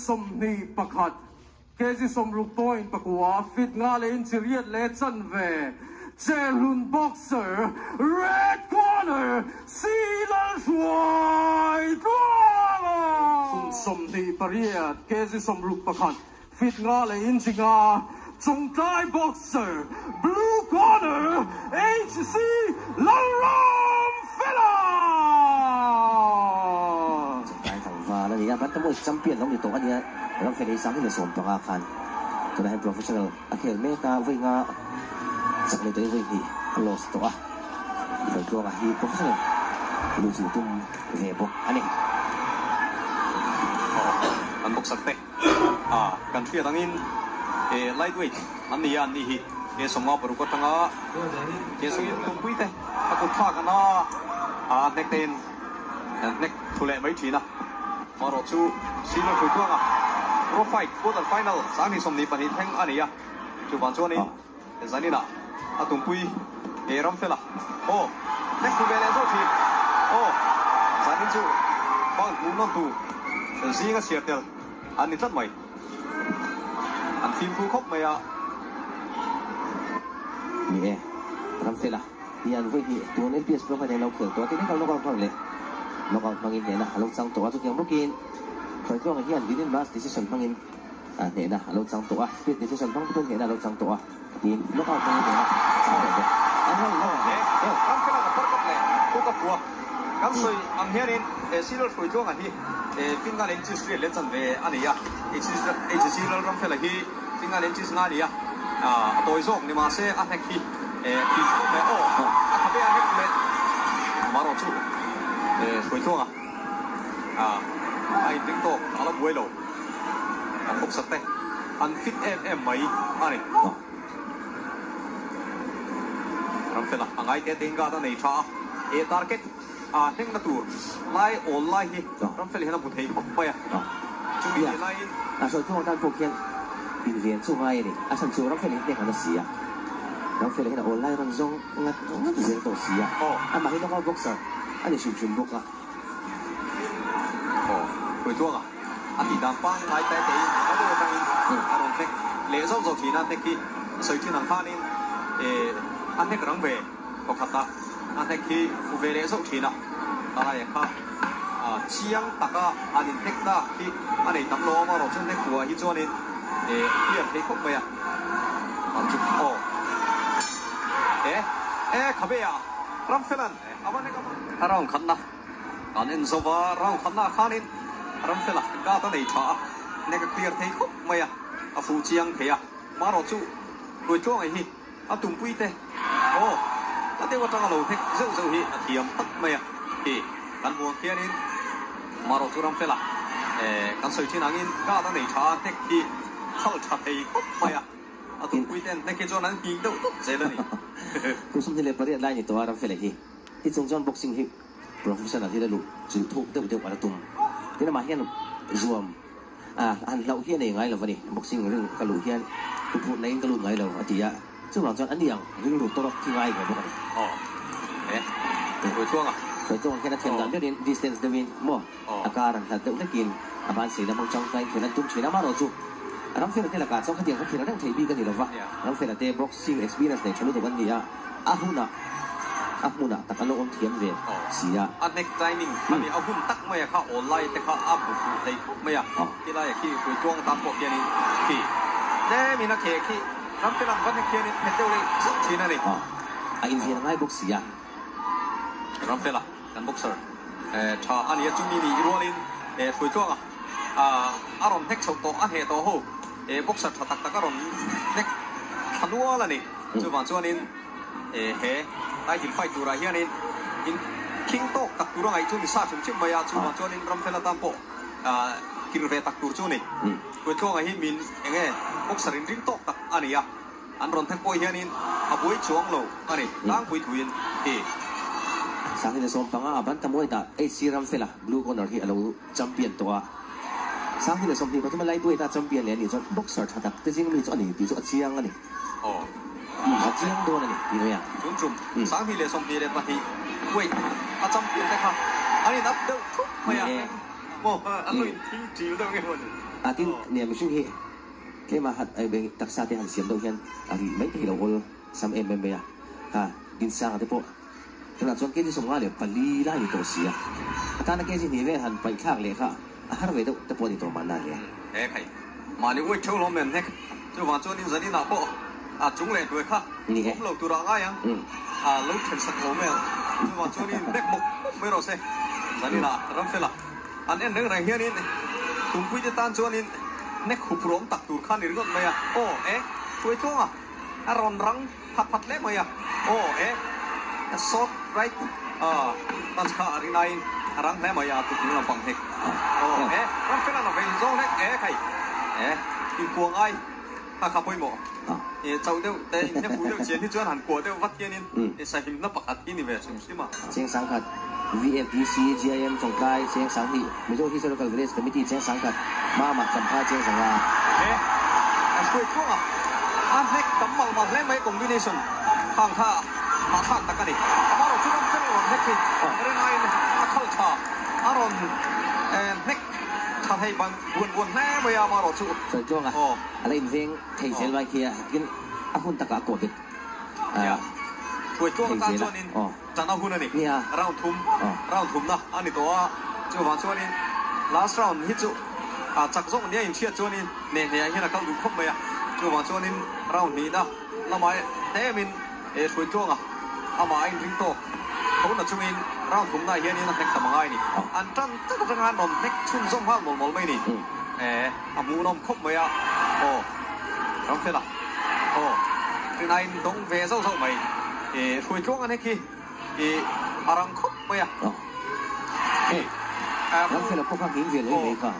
สมนีประคัดเกจิสมลูกตัวอินปะกัวฟิตงาเลนจิเรียดเลจันเวเจลุนบ็อกเซอร์ red corner ซีลันสวายกัวสมนีปะเรียดเกจิสมลูกประคัดฟิตงาเลนจิงาจงใจบ็อกเซอร์ blue corner HC ลันรามเฟล่าแล้วนี่บัตรมวยแชมเปี้ยนต้องอยู่ตรงอันนี้เราเฟรนซังที่เราส่งต่ออาคารจะได้ให้ professional อาเขตเมกาวิ่งสักเลยตัววิ่งที่ลอสตัวเฟรนตัวที่ professional ดูสิตุ้มเว็บอันนี้อันบุกสักเตะกันเชียร์ตั้งอินไลท์เวทอันนี้สมงอปรุกตั้งสงตุ้มปุ้ยเตะถ้าคุณท่ากันเน็กเตนเน็กทุเรศไม่ทีนะมาโรจูซีนคุยตัวโปรไฟล์ควอเตอร์ไฟแนลสามีสมนิปนิแทงอันนี้จูบันชวนี้สันนี่นะตุ้มปุยรัมเฟล่าโอ้เน็กทุเรศโซทีโอ้สันนี่จูฟังกูนอนตูซีก็เสียเตลอันนี้ทัดไหมอันทีมกูครบไหมนี่รัมเฟล่ายันวิ่งที่ตัวนี้ PS Pro ภายในเราเขื่อนตัวที่นี่เขาลงก่อนเลยเราก็ฟังอินเนี่ยนะลงสั่งตัวทุกอย่างไม่กินคอยช่วงที่อันดินบัสดิฉันฟังอินเนี่ยนะลงสั่งตัวพิจดิฉันฟังตัวเนี่ยนะลงสั่งตัวนี่เราก็ฟังอินเนี่ยนะสั่งตัวอันนั้นเราเนี่ยทำแค่เราก็พักเลยกูกับผัวกันสวยอันเฮียนี่ซีโร่คุยช่วงอันที่ฟิงก์เลนส์เล่นจันเวอันนี้ซีโร่รำเฟลที่ฟิงก์เลนส์นั่นนี่ตัวอีกนี่มาเซ่อันนี้ที่ช่วงโอ้อันนี้อันนี้เลยมาโรจูคุยช่วงไอ้ดึงโตอาลบวยโลอันพกสเตอันฟิตไหมอันนี้รำเฟล่าอันไอ้เด็กก็ต้องในชาทาร์เก็ตเฮงนัตัวไล่ออนไลน์รำเฟล่าเห็นบุตรเฮงไปจุดนี้ไล่ส่วนช่วงด้านพวกเขียนบินเวียนช่วงไงนี่ฉันช่วงรำเฟล่าเนี่ยหันเสียรำเฟล่าเห็นออนไลน์รันจงงัดเสียตัวเสียมาให้น้องก็บ็อกเซอร์อันนี้ชุมบุกคุยช่วงอันที่ดำปังไล่แต่เตะแล้วก็ตั้งอารมณ์เทคเลี้ยงส่งทีนั่นเทคที่สื่อที่นั่งข้านี่อันเทครังเวก็ขัดตาอันเทคที่อุเบเลี้ยงส่งทีน่ะอะไรอย่างข้าเชียงตะก้าอันนี้เทคตาที่อันนี้ตั้งโลมาเราเช่นเทคหัวที่ตัวนี้เทียบเทคเข้าไปอันจุดโอ้ขับไปรัมเฟลันเอาวันนี้ก็มาเราขันนะอันนี้สบายเราขันนะข้านี่รัมเฟลันก็ต้องในชาเนี่ยก็เคลียร์ที่คุกไม่ฟูเชียงเทียมาเราจู่โดยช่วงไอ้ที่ตุ้มปุ้ยเตะโอ้แล้วเดี๋ยวจังเราเทคเรื่องที่เทียมตัดไม่ที่กันหัวเทียนี่มาเราจู่รัมเฟลันกันสื่อที่นั่งอินก็ต้องในชาเทคที่เข้าชาที่คุกไม่ตุ้มปุ้ยเต้นในเกจนั้นยิงดูตุ๊กเจเลยคุณสมที่เรียบเรียบไล่ในตัวรัมเฟล่าที่จงจอนบ็อกซิ่งที่ professional ที่ได้รู้จุดทุกเดี๋ยววันละตุ้มที่นั่นมาเฮียนรวมอันเราเฮียนยังไงเราวันนี้บ็อกซิ่งเรื่องกระดูกเฮียนคุณพูดในกระดูกไงเราอาทิตย์ซึ่งหลังจากอันนี้อย่างเรื่องดูตัวที่ไงของพวกนี้คุยช่วงคุยช่วงแค่นั้นเทียมกันเดี๋ยวนี้ distance เดี๋ยวนี้มั่วอาการถ้าเดี๋ยวได้กินบ้านเสียแล้วมองจังใจแค่นั้นตุ้มเสียแล้วมาเราจุรัมเฟล่าที่ละการสองคดีเขาเขียนเรื่องไทยบีกันนี่หรอวะรัมเฟล่าเตะบ็อกซิ่ง experience ในชั้นตัววันนี้อาหุนะแต่ก็ลงเทียมเวเสียอันในใจนิ่งอันนี้เอาหุ่นตักไม่เข้าออนไลน์แต่เข้าอัพบุกในไม่ที่ไรที่คุยช่วงตามพวกเดียนี่ที่เน่มีนักเขยที่รัมเฟล่าวันนี้เขียนเห็นเดียวเลยทีนั่นเองอินเดียง่ายบุกเสียรัมเฟล่ากันบุกเซอร์ชาอันนี้จุ่มมีรัวลินคุยช่วงอารมณ์เทคโชโตอันเหตุโหบุกเซอร์ตักก็รอนเทคทันวัวละนี่จุดวันช่วงนี้ไอ้ที่ไฟตัวอะไรเฮียนี่คิงโตตักตัวอะไรจุดนี้ซาชุ่มชิมมายาจุดวันช่วงนี้รัมเฟล่าตามโปกินเวตักตัวจุดนี้คุยช่วงไอ้มินยังไงบุกเซอร์ริงโตตักอันนี้อันรอนเทคโปเฮียนี่อาบุยช่วงโลอันนี้ล้างบุยถุยนสังเกตสมปังบันตมวยตาซีรัมเฟล่าบลูคอนเนอร์ที่เราแชมเปี้ยนตัวสังเกตสมที่เขาทำอะไรด้วยตาแชมเปี้ยนเลยนี่จนบ็อกเซอร์ทักแต่จริงมีจนอันนี้ดีจนเชียงอันนี้เชียงโดนอันนี้ดีเลยจุ่มสังเกตสมที่เด็กมาที่เว้ยจำเป็นแต่ค่ะอันนี้นับเดิมทุกไม่ mo alo tin chiu đâu nghe hồn tin niệm mình suy nghĩ cái mà hạt ai bên đặc sản thì hạt xiêm đâu hen mấy cái đầu ol sam em bây giờ tin sang thế poขณะส่วนเกจิสมงาเลยปลีไล่ตัวเสียท่านเกจินี่เวหันไปข้างเลยค่ะฮาร์เวดแต่พอดีตัวมันนั่นเลยใครมานี่ว่าเช่าลมเหม็นเน็กจะว่าจวนนี่จะนี่หนาบ่จุงเลยด้วยค่ะผมเราตัวง่ายยังลูกเห็นสักลมเหม็นจะว่าจวนนี่เน็กมุกไม่รู้สิจะนี่หนาเริ่มเสร็จละอันนี้เรื่องอะไรเฮียนี่ตุ้มคุยจะตันจวนนี่เน็กหุบร้องตักตูดข้านี่รู้ไหมโอ้คุยช่วงรอนรังผัดเล็กไหมโอ้ซอสไรตันข้าอะไรรังแม่มายาตุกนี่เราฟังเฮกโอ้รังเป็นอะไรเป็นโซ่เล็กใครกินกวงไอ้ข้าขับไปหมดเจ้าเดียวแต่เนี่ยผู้เดียวเชียนที่ชวนหันกวงเดียววัดเย็นนี่ใส่หิมน้ำปักอัดกินนี่เว้ยใช่ไหมเชียงสังกัด VFDC GIM จงกายเชียงสังที่มิโซฮิสโตริคัลวิลเลจคอมมิตี้เชียงสังกัดมาสัมภาษณ์เชียงสังกาช่วยช่วงอันเล็กตั้มมังมาเล่นไม่คอมบิเนชั่นข้างท่ามาท่าตะกันนี่มาเราช่วยช่วยเราเล็กที่เรื่องไอ้ข้าวชาอารมณ์เล็กชาไทยบางวนแน่ไม่เอามาเราช่วยส่วนช่วงอะไรอินเวงไทยเซลไวเคียกินคุณตะกะโกดิช่วยช่วงการช่วยนี่จันทร์หุ่นนี่เราทุ่มนะอันนี้ตัวช่วยวันช่วยนี่ last round ฮิจุจักรส่งเนี่ยยังเชียร์ช่วยนี่เนี่ยยังนักดูครบไหมช่วยวันช่วยนี่เรานี่นะเราไม่เต้มินช่วยช่วงอามาอินริงโตเขาหน้าช่วงเราทุ่มได้เฮียนี่นะเด็กทำง่ายนี่อันจันจะงานนนเด็กชุ่มส่งห้าหมดไม่นี่อามูนมครบไหมโอ้ร้องเสร็จละโอ้ที่นายตรงเวเซ้าไหมช่วยช่วงอันนี้คืออารังครบไหมร้องเสร็จแล้วพวกเขาหินเวียนเลยค่ะ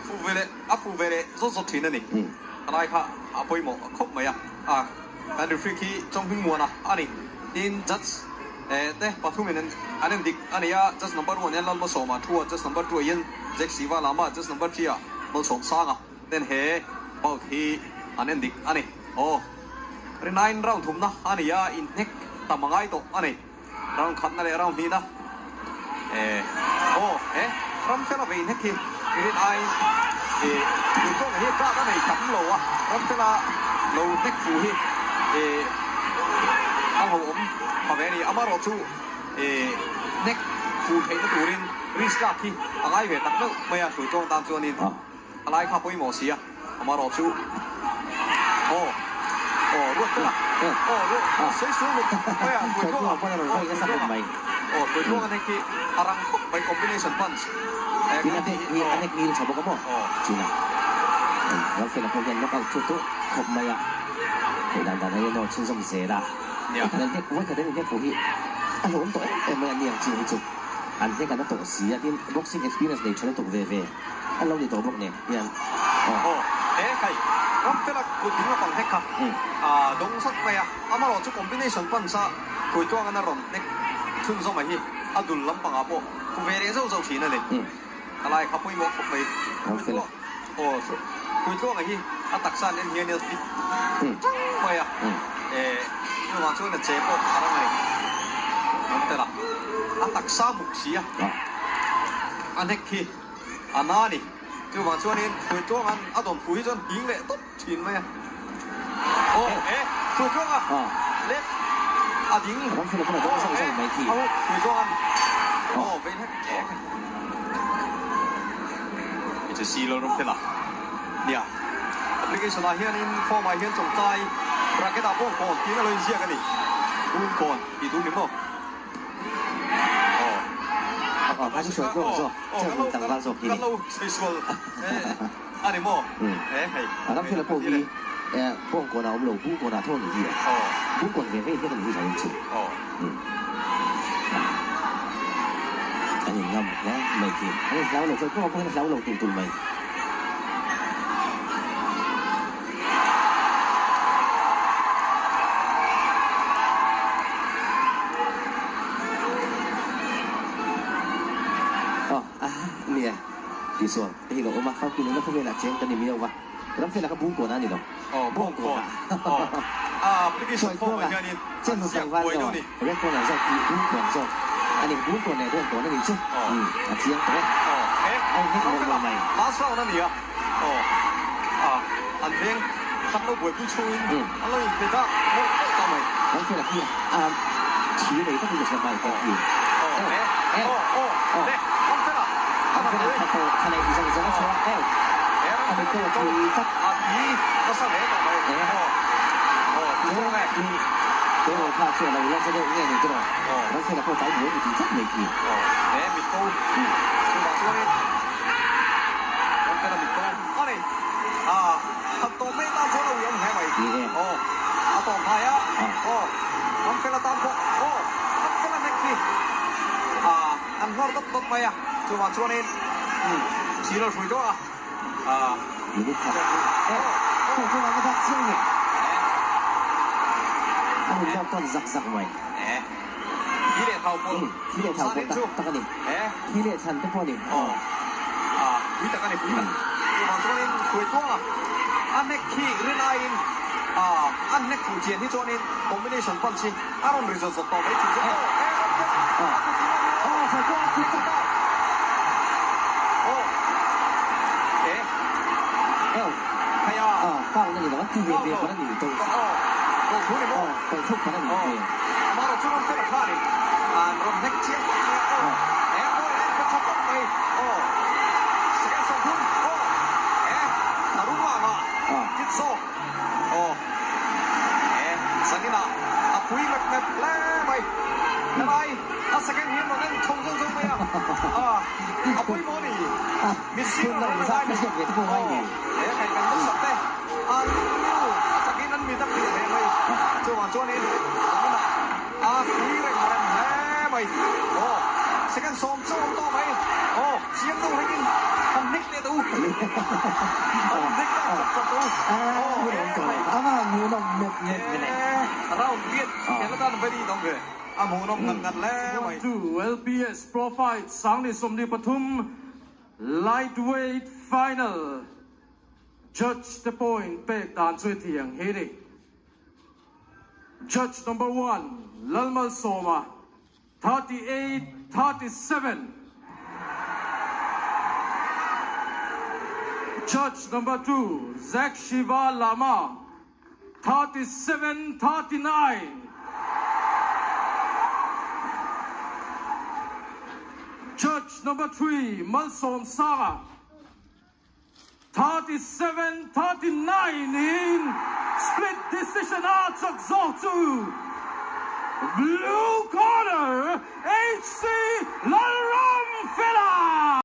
ฟูเวเลสดๆทีนั่นนี่อะไรค่ะไปหมดครบไหมการดูฟรีคีจงพิงมัวนะอันนี้ดินจัดเต้ปัทุมินันอันนี้ดิอันนี้จัด number 1เนี่ยเรามาส่งมาทัวร์จัด number 2ยันเจ็กสีว่าลามาจัด number 3มาส่งสร้างเต้นเฮบางทีอันนี้ดิอันนี้โอ้เรื่องนั้นเราทุ่มนะอันนี้อินเน็กตามง่ายตัวอันนี้เราขัดนั่นเลยเราดีนะโอ้เราเชื่อเราไปอินเน็กทีเรื่องไอดูช่วงนี้ก็ได้จับโลเราเชื่อโลเน็กฟูที่เอาผมพอเวนี่อามาโรชูเน็กฟูเทนตัวรินริสลาที่อะไรเวตักเนอไม่อยากถูกโจมตามตัวนี้อะไรข้าไปหมอเสียอามาโรชูโอ้รวดตัวโอ้รวดสวยๆเลยไม่อยากถูกโจมโอ้ถูกโจมอันนี้คืออารังคุกไปคอมบิเนชั่นพันช์ที่นั่นที่อันนี้มีชาวบ้านก็บอกจริงนะเราเสร็จแล้วพวกยันนกเอาชุดตัวขบมาอ่ะแต่ในโน้ตชิ้นสมเสร็จละนั่นเด็กว่าจะได้เด็กผู้ที่อารมณ์ตัวมันอันนี้จริงจริงอันนี้กันตัวเสียที่ boxing experience ในชั้นตัวเวอันเราในตัวพวกเนี่ยยังใครรับเวลาคุณถึงมาฟังเทคครับดงสักไปอามาเราจะคอมบิเนชั่นพันซะคุยตัวกันนะรอนเน็กชุ่มสมัยที่ดุลลำปังอาโปกูเวเรโซ่ทีนั่นเองอะไรครับพูดว่าผมไปคุยตัวไงที่ตักซานเนี่ยเนี่ยสิไปนี่ว่าช่วยเนี่ยเจ็บอะไรไงนั่นแต่ละตักซาบุกเสียอันนี้คืออันนั้นนี่นี่ว่าช่วยเนี่ยคุยตัวกันโดนคุยจนหิ้งเลยตุ๊บชินไหมคุยตัวกันเล็กหิ้งร้องเสร็จแล้วพวกเราจะส่งไปที่คุยตัวกันไปนะจะซีโร่รุ่งเท่าไหร่เนี่ยแอปพลิเคชันอะไรนี่ฟอร์มอะไรจงใจรักแค่ตาบ้องก่อนที่นั่นเลยเสียกันนี่ดูก่อนอีดูนี่มั้ง他是说跟我说这是等他说给你อันนี้มั้งเราเสร็จแล้วพวกนี้บ้องก่อนเราเราบ้องก่อนเราเท่านี้บ้องก่อนเวที่กันที่ไหนจริงอันนี้งำนะไม่จริงอันนี้เราเราเคยก็พวกเราเราตุ่มๆไหมเนี่ยที่ส่วนที่เราเอามาเข้ากินแล้วเขาเป็นอะไรเช่นกันนี่มีเอาวะแล้วเสร็จแล้วก็บุ้งก่อนนั่นนี่หรอบุ้งก่อนพลิกช่วยพวกอะไรเช่นเราสั่งว่าเราเรียกคนไหนจะกินบุ้งก่อนส่งอันนี้บุ้งก่อนเนี่ยบุ้งก่อนนั่นนี่ใช่เชียงตัว ไอ้เฮ็ด น้อง ล เป็น ง หลั มา บ ใหม่ ลาสเล่านั่นนี่อ่ะโอ้อันเพียงคันเราบวยผู้ช่วยอันเราอีกเป็นก็โม่ต่อใหม่ นั่นคืออะไรพี่ชี้เลยก็คือจะใหม่ก็คือ โอ้เด็กน้องเป็นหลับ ทำเป็นขัดตัวคะแนนที่จะชนะเอ้ทำเป็นตัวทีสัก นี่ก็สั่งเลยต่อไปที่ช่วงแรก เดี๋ยวพาเชื่อเราแล้วจะได้เงี้ยนี่ก็ได้แล้วเสร็จแล้วพอใจหมูจริงจังเลยพี่ เนี่ยมิโก้ช่วงช่วงนี้น้องเป็นมิโก้อะไรขับตัวไม่ตามช่วงเราอย่างไรไหมต่อไปน้องเป็นตามพวกน้องเป็นนักขี่อันพอร์ตต้นไปช่วงนี้ชีเราช่วยด้วยอยู่ที่ขัดคนที่มาก็ทักซึ่งเนี่ยอันนี้ก็ต้นสักใหม่ ที่เด็ดเท่าปุ่น ที่เรียกทำเป็นตะกันนี่ที่เรียกทันทุกคนนี่วิตากันนี่วิตาช่วงนี้คุยตัวอันนี้ขี่หรือนายอันนี้ขู่เจียนที่ช่วงนี้ผมไม่ได้สนฟันชิอารมณ์รีสอร์ทต่อไปถึงจะใส่ตัวคิดต่อพยาฟังนี่แต่ว่าที่เรียนคนนั้นอยู่ตรงคุณนี่มั้งตรงทุกคนนั้นอยู่เองมาเราช่วยกันพลาดอีกรถแท็กซี่ก็ชอบไปสแกนส่งคุณนารุมาจิตโซสันนิษฐานคุยแบบแล้วไปอะไรสแกนเห็นเราเล่นชงไปคุยโมนี่มิสซิ่งเราได้มิสซิ่งใครกันต้องสับเต้สแกนนั้นมีตั้งเปลี่ยนเลยช่วงนี้คุยแบบแล้วไปสแกนส่งต่อไปเสียงตู้ให้กินทำนิกเลยตู้นิกกับตู้มูนมตัวมูนมเม็ดไปไหนเราเรียนเห็นแล้วท่านไปดีต้องเลยมูนมกันแล้ว LPS Profile สังนิสมดีปทุม Lightweight Final Judge the point เป็กตานช่วยเถียงเฮดิ Judge number 1 Lalmal Soma 38-37 Judge number 2 Zach Shiva Lama 37-39 Judge number 3 Malsom Sara 37-39 in split decision Archak Zotu Blue corner HC Laram Fela